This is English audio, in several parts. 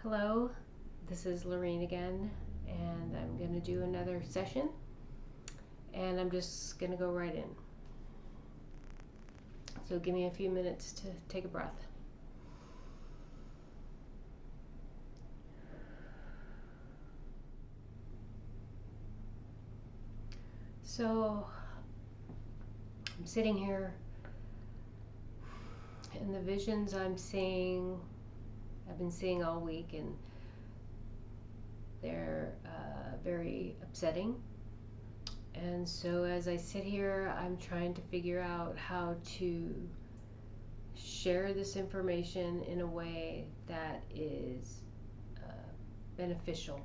Hello, this is Lorraine again, and I'm going to do another session, and I'm just going to go right in. So give me a few minutes to take a breath. So I'm sitting here, and the visions I've been seeing all week, and they're very upsetting. And so as I sit here, I'm trying to figure out how to share this information in a way that is beneficial,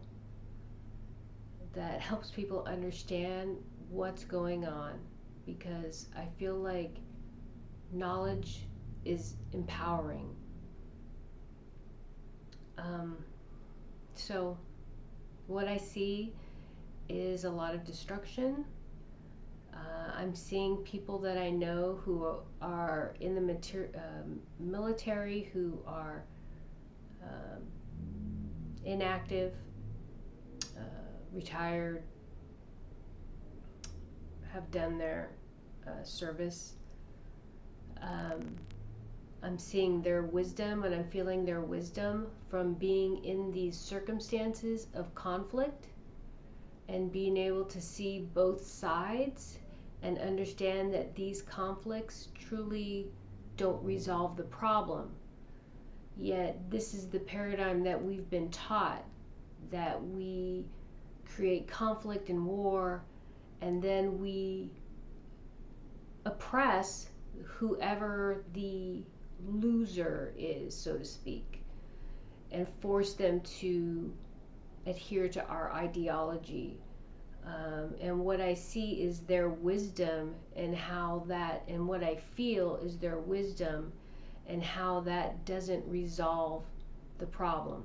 that helps people understand what's going on, because I feel like knowledge is empowering. So what I see is a lot of destruction. I'm seeing people that I know who are in the military, who are inactive, retired, have done their service. I'm seeing their wisdom, and I'm feeling their wisdom from being in these circumstances of conflict and being able to see both sides and understand that these conflicts truly don't resolve the problem. Yet this is the paradigm that we've been taught, that we create conflict and war, and then we oppress whoever the loser is, so to speak, and force them to adhere to our ideology. And what I see is their wisdom, and how that, and what I feel is their wisdom, and how that doesn't resolve the problem.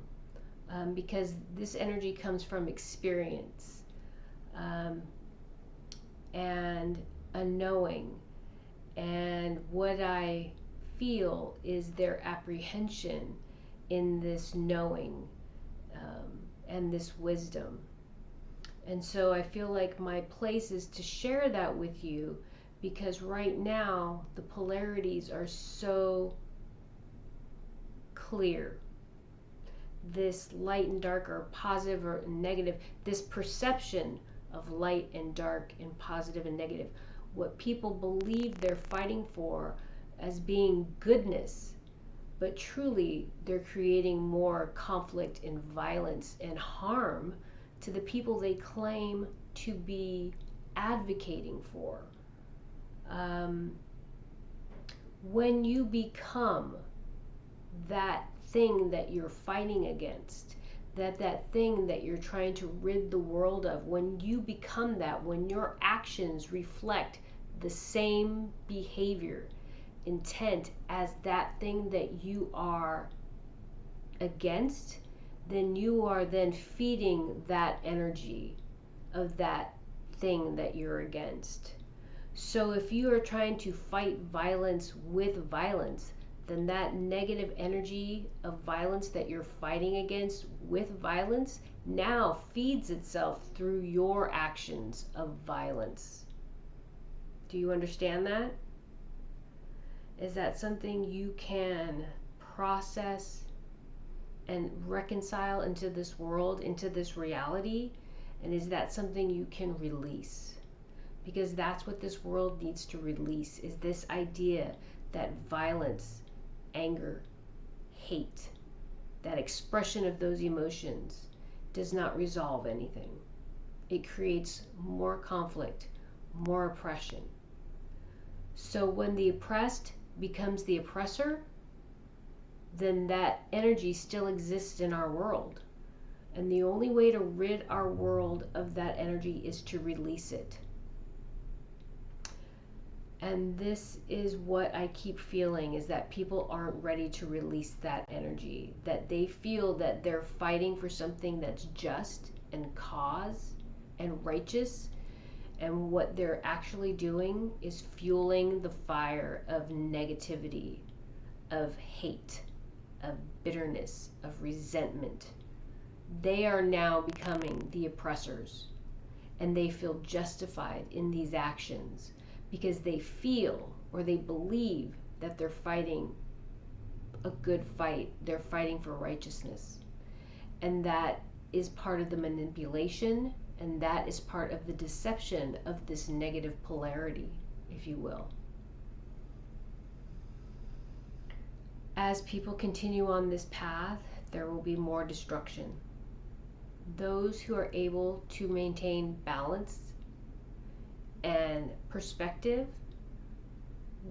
Because this energy comes from experience and a knowing. And what I feel is their apprehension in this knowing and this wisdom. And so I feel like my place is to share that with you, because right now the polarities are so clear. This light and dark, or positive or negative, this perception of light and dark and positive and negative, what people believe they're fighting for as being goodness, but truly they're creating more conflict and violence and harm to the people they claim to be advocating for. When you become that thing that you're fighting against, that thing that you're trying to rid the world of, when you become that, when your actions reflect the same behavior, intent as that thing that you are against, then you are then feeding that energy of that thing that you're against. So if you are trying to fight violence with violence, then that negative energy of violence that you're fighting against with violence now feeds itself through your actions of violence. Do you understand that? Is that something you can process and reconcile into this world, into this reality? And is that something you can release? Because that's what this world needs to release, is this idea that violence, anger, hate, that expression of those emotions does not resolve anything. It creates more conflict, more oppression. So when the oppressed becomes the oppressor, then that energy still exists in our world. And the only way to rid our world of that energy is to release it. And this is what I keep feeling, is that people aren't ready to release that energy, that they feel that they're fighting for something that's just and cause and righteous, and what they're actually doing is fueling the fire of negativity, of hate. of bitterness, of resentment. They are now becoming the oppressors, and they feel justified in these actions because they feel or they believe that they're fighting a good fight. They're fighting for righteousness. And that is part of the manipulation, and that is part of the deception of this negative polarity, if you will. As people continue on this path, there will be more destruction. Those who are able to maintain balance and perspective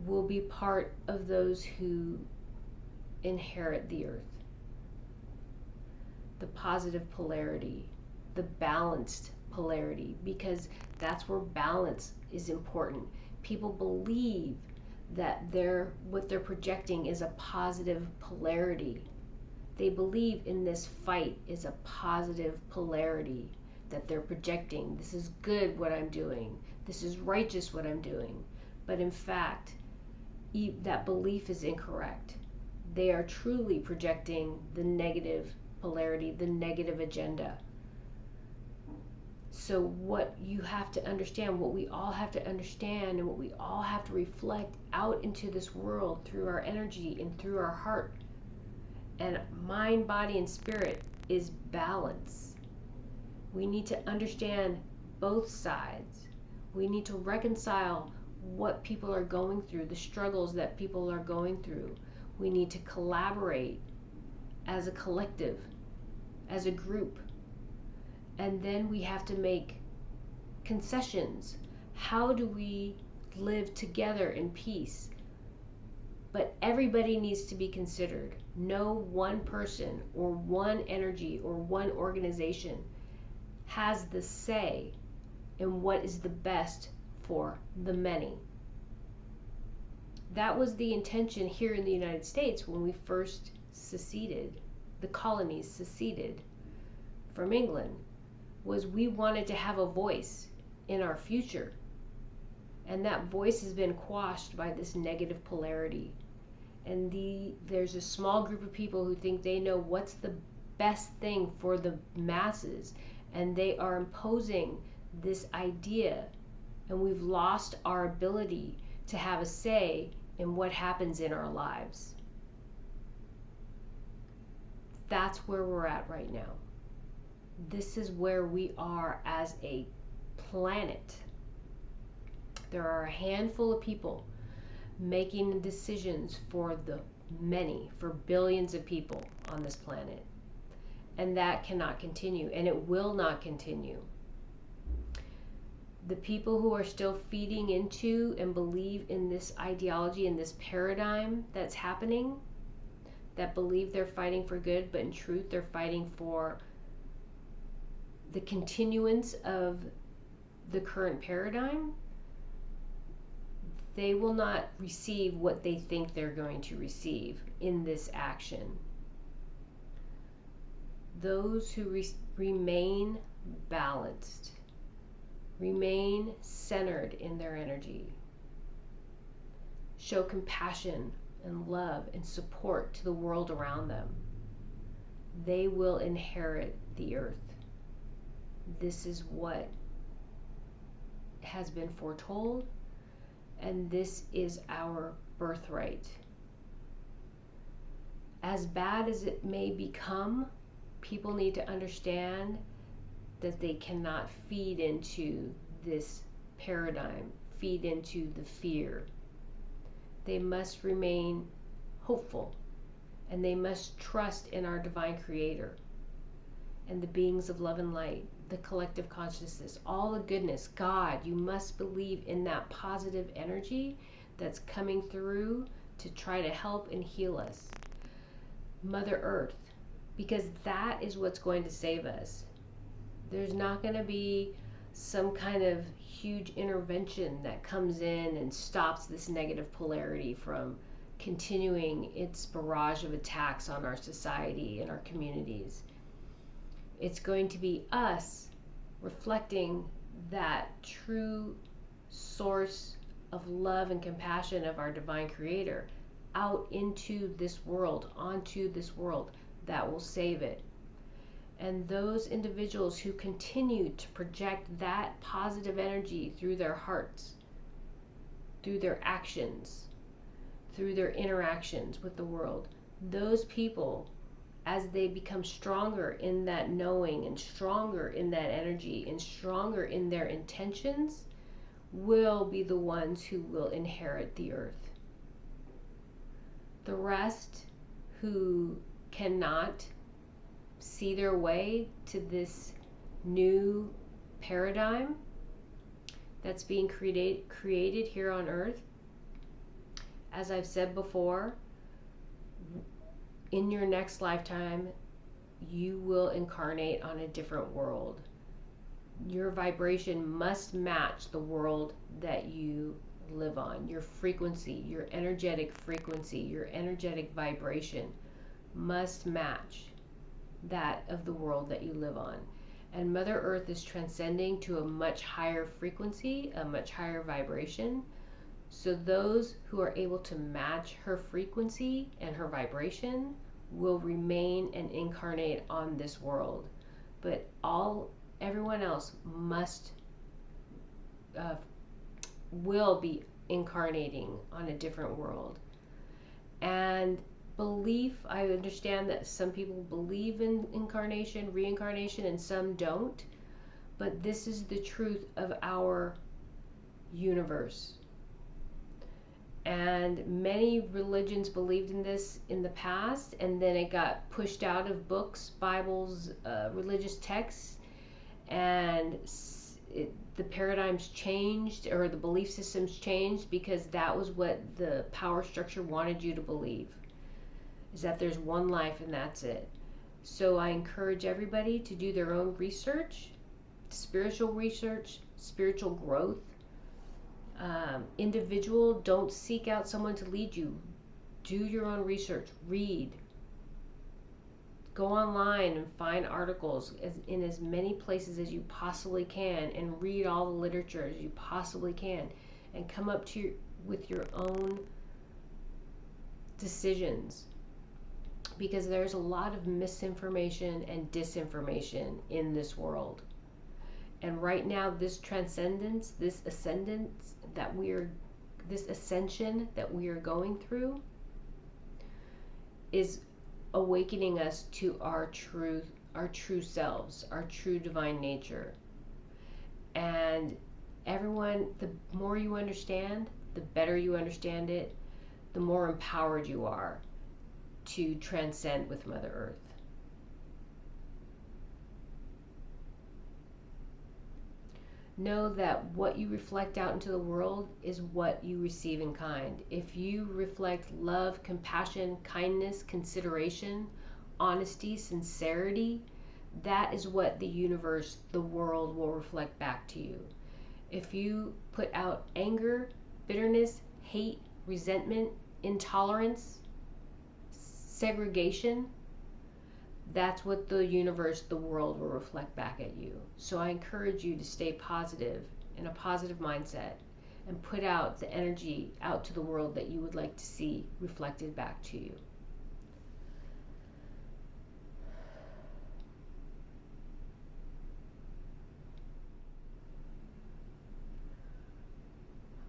will be part of those who inherit the earth. The positive polarity, the balanced polarity, because that's where balance is important. People believe that what they're projecting is a positive polarity. They believe in this fight is a positive polarity that they're projecting. This is good what I'm doing. This is righteous what I'm doing. But in fact, that belief is incorrect. They are truly projecting the negative polarity, the negative agenda. So what you have to understand, what we all have to understand, and what we all have to reflect out into this world through our energy and through our heart and mind, body, and spirit is balance. We need to understand both sides. We need to reconcile what people are going through, the struggles that people are going through. We need to collaborate as a collective, as a group. And then we have to make concessions. How do we live together in peace? But everybody needs to be considered. No one person or one energy or one organization has the say in what is the best for the many. That was the intention here in the United States when we first seceded, the colonies seceded from England, was we wanted to have a voice in our future. And that voice has been quashed by this negative polarity. And there's a small group of people who think they know what's the best thing for the masses, and they are imposing this idea, and we've lost our ability to have a say in what happens in our lives. That's where we're at right now. This is where we are as a planet. There are a handful of people making decisions for the many, for billions of people on this planet. And that cannot continue, and it will not continue. The people who are still feeding into and believe in this ideology and this paradigm that's happening, that believe they're fighting for good, but in truth they're fighting for the continuance of the current paradigm, they will not receive what they think they're going to receive in this action. Those who remain balanced, remain centered in their energy, show compassion and love and support to the world around them, they will inherit the earth. This is what has been foretold, and this is our birthright. As bad as it may become, people need to understand that they cannot feed into this paradigm, feed into the fear. They must remain hopeful, and they must trust in our divine creator and the beings of love and light, the collective consciousness, all the goodness, God. You must believe in that positive energy that's coming through to try to help and heal us. Mother Earth, because that is what's going to save us. There's not going to be some kind of huge intervention that comes in and stops this negative polarity from continuing its barrage of attacks on our society and our communities. It's going to be us reflecting that true source of love and compassion of our divine creator out into this world, onto this world, that will save it. And those individuals who continue to project that positive energy through their hearts, through their actions, through their interactions with the world, those people, as they become stronger in that knowing and stronger in that energy and stronger in their intentions, will be the ones who will inherit the earth. The rest, who cannot see their way to this new paradigm that's being created here on earth, as I've said before, in your next lifetime, you will incarnate on a different world. Your vibration must match the world that you live on. Your frequency, your energetic frequency, your energetic vibration must match that of the world that you live on. And Mother Earth is transcending to a much higher frequency, a much higher vibration. So those who are able to match her frequency and her vibration will remain and incarnate on this world. But everyone else will be incarnating on a different world. And belief, I understand that some people believe in incarnation, reincarnation, and some don't. But this is the truth of our universe. And many religions believed in this in the past, and then it got pushed out of books, Bibles, religious texts, and the paradigms changed, or the belief systems changed, because that was what the power structure wanted you to believe, is that there's one life and that's it. So I encourage everybody to do their own research, spiritual growth. Individual, don't seek out someone to lead you. Do your own research. Read. Go online and find articles in as many places as you possibly can, and read all the literature as you possibly can, and come up with your own decisions, because there's a lot of misinformation and disinformation in this world. And right now, this transcendence, this ascension that we are going through, is awakening us to our true selves, our true divine nature. And everyone, the more you understand, the better you understand it, the more empowered you are to transcend with Mother Earth. Know that what you reflect out into the world is what you receive in kind. If you reflect love, compassion, kindness, consideration, honesty, sincerity, that is what the universe, the world, will reflect back to you. If you put out anger, bitterness, hate, resentment, intolerance, segregation, that's what the universe, the world, will reflect back at you. So I encourage you to stay positive, in a positive mindset, and put out the energy out to the world that you would like to see reflected back to you.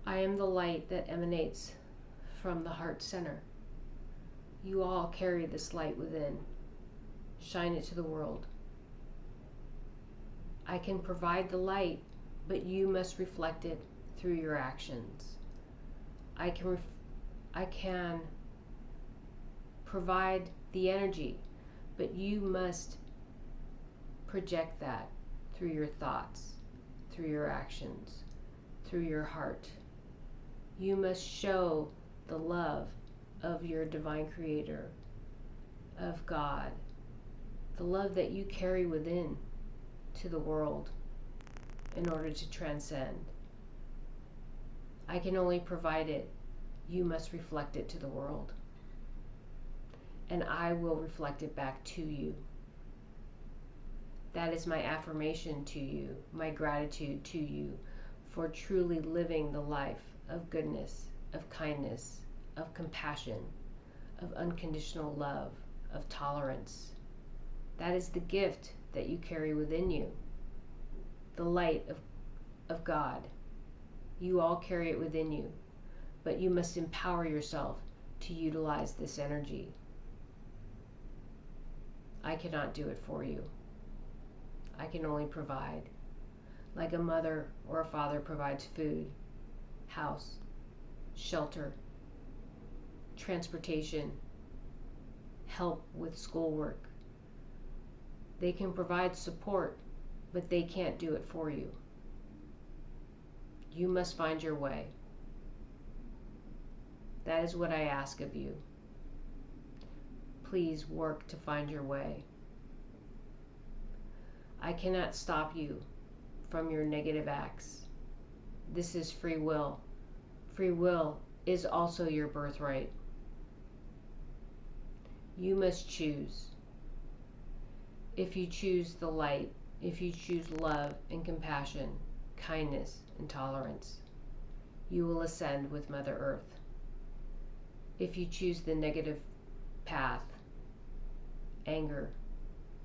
I am the light that emanates from the heart center. You all carry this light within. Shine it to the world. I can provide the light, but you must reflect it through your actions. I can provide the energy, but you must project that through your thoughts, through your actions, through your heart. You must show the love of your divine creator, of God, the love that you carry within to the world in order to transcend. I can only provide it. You must reflect it to the world. And I will reflect it back to you. That is my affirmation to you, my gratitude to you for truly living the life of goodness, of kindness, of compassion, of unconditional love, of tolerance. That is the gift that you carry within you, the light of God. You all carry it within you, but you must empower yourself to utilize this energy. I cannot do it for you. I can only provide, like a mother or a father provides food, house, shelter, transportation, help with schoolwork. They can provide support, but they can't do it for you. You must find your way. That is what I ask of you. Please work to find your way. I cannot stop you from your negative acts. This is free will. Free will is also your birthright. You must choose. If you choose the light, if you choose love and compassion, kindness and tolerance, you will ascend with Mother Earth. If you choose the negative path, anger,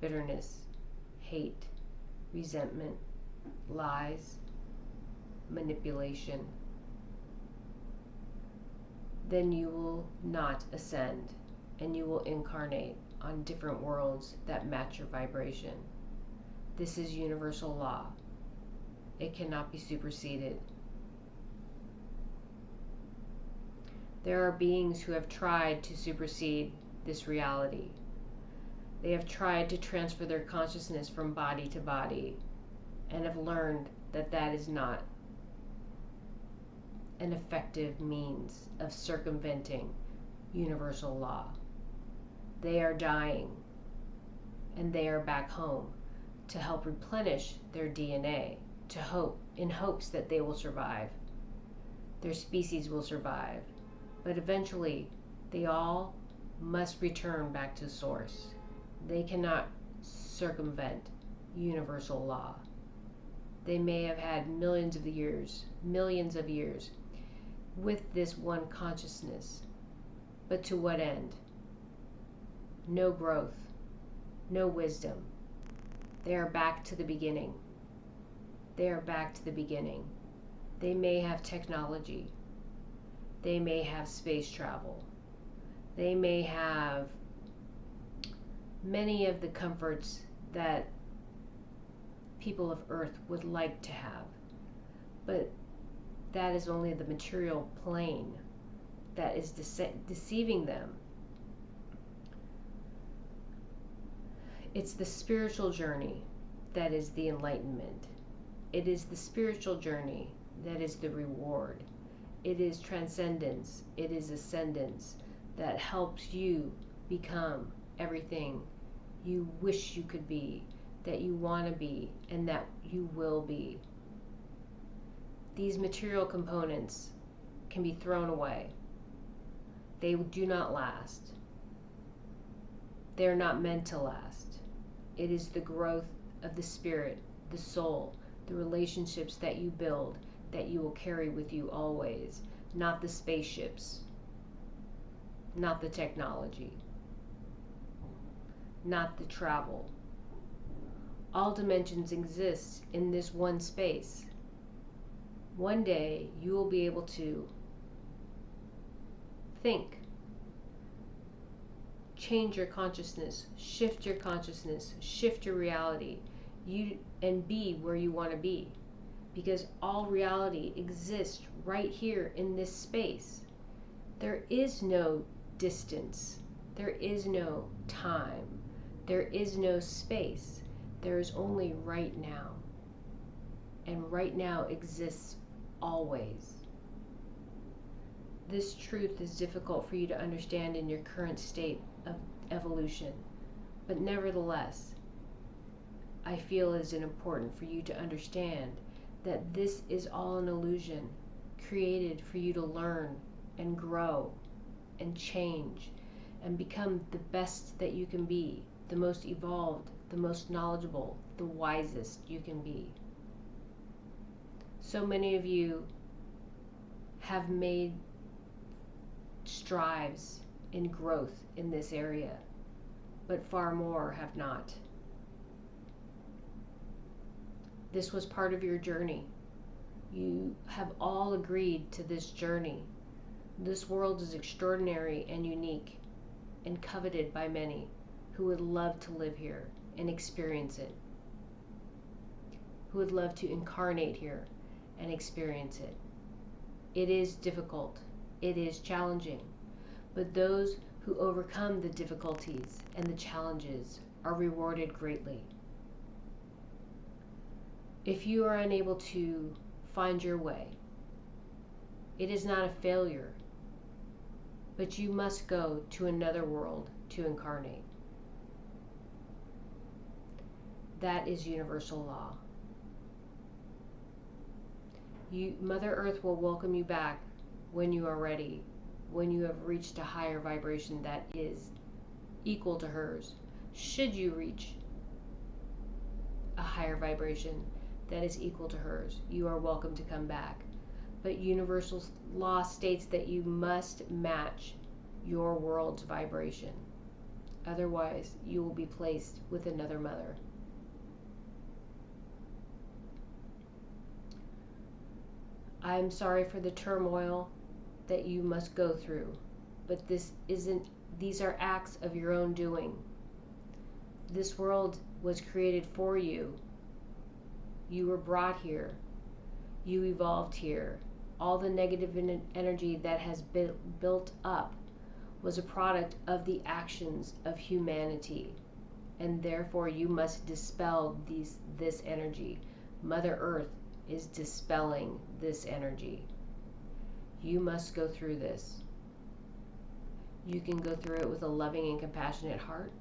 bitterness, hate, resentment, lies, manipulation, then you will not ascend, and you will incarnate on different worlds that match your vibration. This is universal law. It cannot be superseded. There are beings who have tried to supersede this reality. They have tried to transfer their consciousness from body to body and have learned that that is not an effective means of circumventing universal law. They are dying, and they are back home to help replenish their DNA, in hopes that they will survive. Their species will survive, but eventually they all must return back to source. They cannot circumvent universal law. They may have had millions of years with this one consciousness, but to what end? No growth, no wisdom. They are back to the beginning. They are back to the beginning. They may have technology. They may have space travel. They may have many of the comforts that people of Earth would like to have. But that is only the material plane that is deceiving them. It's the spiritual journey that is the enlightenment. It is the spiritual journey that is the reward. It is transcendence. It is ascendance that helps you become everything you wish you could be, that you want to be, and that you will be. These material components can be thrown away. They do not last. They are not meant to last. It is the growth of the spirit, the soul, the relationships that you build that you will carry with you always, not the spaceships, not the technology, not the travel. All dimensions exist in this one space. One day you will be able to think, change your consciousness, shift your reality, and be where you want to be. Because all reality exists right here in this space. There is no distance. There is no time. There is no space. There is only right now. And right now exists always. This truth is difficult for you to understand in your current state of evolution, but nevertheless, I feel it is important for you to understand that this is all an illusion created for you to learn and grow and change and become the best that you can be, the most evolved, the most knowledgeable, the wisest you can be. So many of you have made strives in growth in this area, but far more have not. This was part of your journey. You have all agreed to this journey. This world is extraordinary and unique and coveted by many who would love to live here and experience it, who would love to incarnate here and experience it. It is difficult, it is challenging, but those who overcome the difficulties and the challenges are rewarded greatly. If you are unable to find your way, it is not a failure, but you must go to another world to incarnate. That is universal law. Mother Earth will welcome you back when you are ready, when you have reached a higher vibration that is equal to hers. Should you reach a higher vibration that is equal to hers, you are welcome to come back. But universal law states that you must match your world's vibration. Otherwise, you will be placed with another mother. I'm sorry for the turmoil that you must go through, but these are acts of your own doing. This world was created for you. You were brought here. You evolved here. All the negative energy that has been built up was a product of the actions of humanity, and therefore you must dispel this energy. Mother Earth is dispelling this energy. You must go through this. You can go through it with a loving and compassionate heart,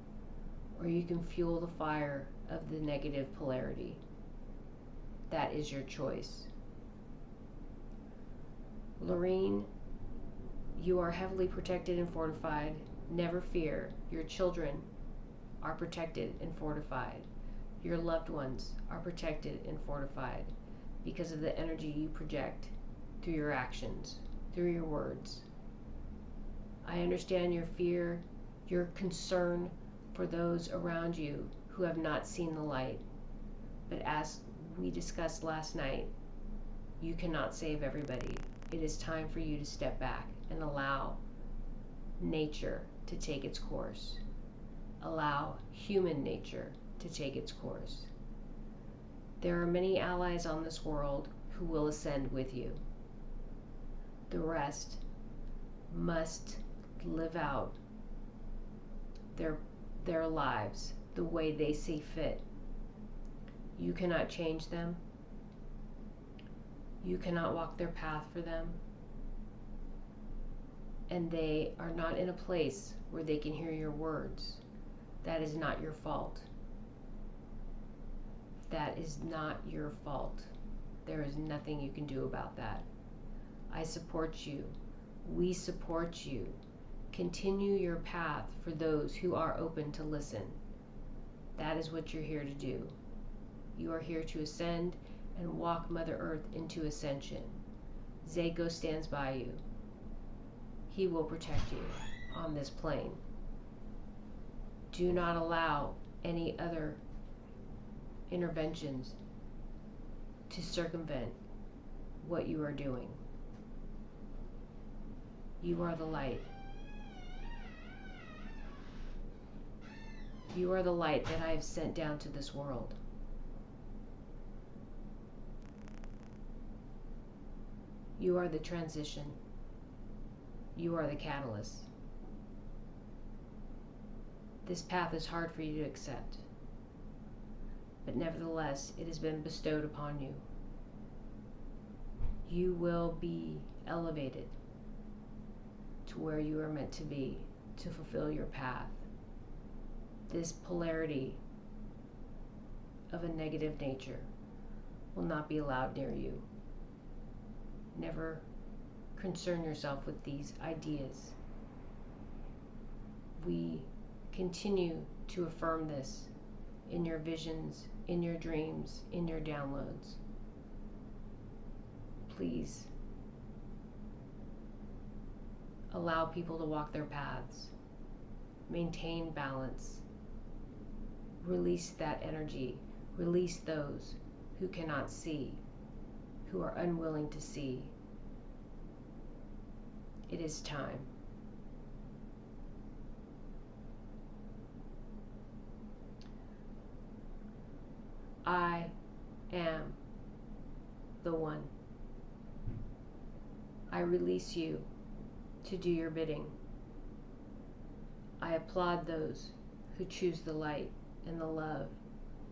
or you can fuel the fire of the negative polarity. That is your choice. Lorene, you are heavily protected and fortified. Never fear. Your children are protected and fortified. Your loved ones are protected and fortified because of the energy you project through your actions, through your words. I understand your fear, your concern for those around you who have not seen the light. But as we discussed last night, you cannot save everybody. It is time for you to step back and allow nature to take its course. Allow human nature to take its course. There are many allies on this world who will ascend with you. The rest must live out their lives the way they see fit. You cannot change them. You cannot walk their path for them. And they are not in a place where they can hear your words. That is not your fault. That is not your fault. There is nothing you can do about that. I support you. We support you. Continue your path for those who are open to listen. That is what you're here to do. You are here to ascend and walk Mother Earth into ascension. Zayco stands by you. He will protect you on this plane. Do not allow any other interventions to circumvent what you are doing. You are the light. You are the light that I have sent down to this world. You are the transition. You are the catalyst. This path is hard for you to accept, but nevertheless, it has been bestowed upon you. You will be elevated to where you are meant to be to fulfill your path. This polarity of a negative nature will not be allowed near you. Never concern yourself with these ideas. We continue to affirm this in your visions, in your dreams, in your downloads. Please Allow people to walk their paths. Maintain balance. Release that energy. Release those who cannot see, who are unwilling to see. It is time. I am the one. I release you to do your bidding. I applaud those who choose the light and the love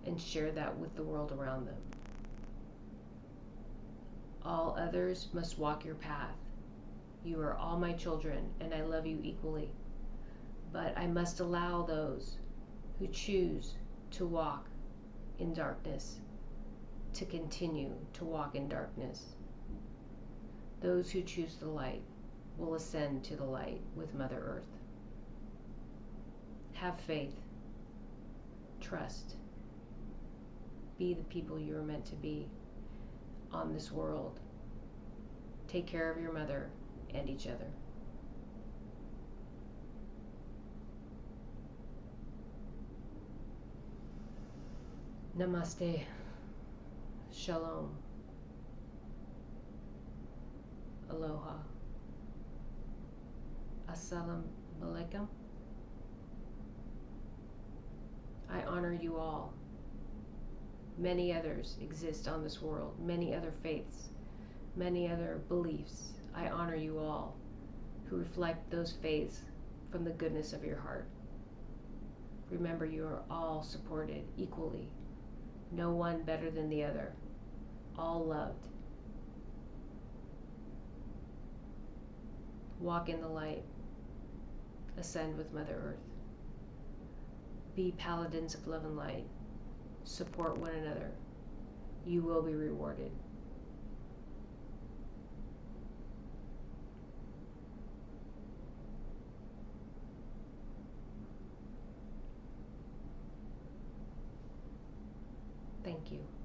and share that with the world around them. All others must walk your path. You are all my children, and I love you equally. But I must allow those who choose to walk in darkness to continue to walk in darkness. Those who choose the light will ascend to the light with Mother Earth. Have faith. Trust. Be the people you are meant to be on this world. Take care of your mother and each other. Namaste. Shalom. Aloha. Assalamu alaikum. I honor you all. Many others exist on this world, many other faiths, many other beliefs. I honor you all who reflect those faiths from the goodness of your heart. Remember, you are all supported equally. No one better than the other. All loved. Walk in the light. Ascend with Mother Earth. Be paladins of love and light. Support one another. You will be rewarded. Thank you.